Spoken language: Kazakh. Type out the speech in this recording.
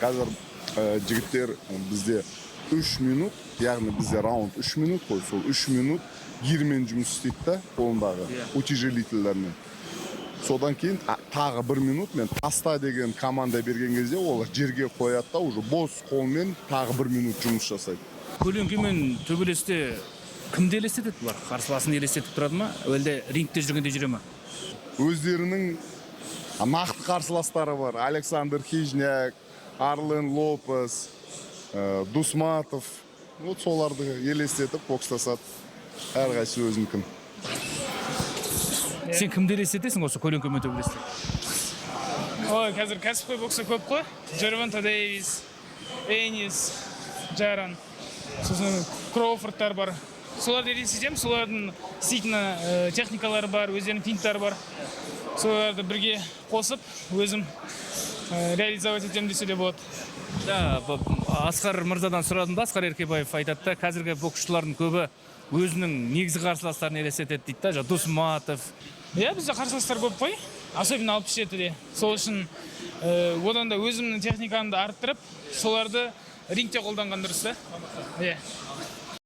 Қазір жігіттер бізде 3 минут, яғни бізде раунд 3 минут қой, сол 3 минут гирмен жұмыс істейді да, қолындағы утяжелительдермен. Содан кейін тағы 1 минут мен таста деген команда берген кезде олар жерге қояды да, уже бос қолмен тағы 1 минут жұмыс жасайды. Көлеңкемен төбелесте кімді елестетеді бұлар? Қарсыласын елестетіп тұрады ма? Әлде рингте жүргенде жүре ма? Өздерінің нақты қарсыластары бар. Александр Хижняк, Арлен Лопес, Дусматов. Вот соларды елестетіп бокстасады. Әрқайсысы өзінікін. Сен кімді елестетесің осы көлеңкемен төбелесте? Ой, қазір кәсіпқой боксы көп қой. Джервонта Дэвис, Энис, Джаран, сосын Кроуфордтар бар. Соларды елестетемін, солардың істейтін техникалары бар, өздерінің финттары бар. Соларды бірге қосып, өзім реализовать етемін десе де болады. Асқар мырзадан сұрадым да, Асқар Еркебаев айтады да, қазіргі боксшылардың көбі өзінің негізгі қарсыластарын елестетеді дейді да, Дусматов. Бізде қарсыластар көп қой, особенно 67-де. Сол үшін одан да өзімнің техникамды арттырып, соларды рингте қолданған дұрыс та.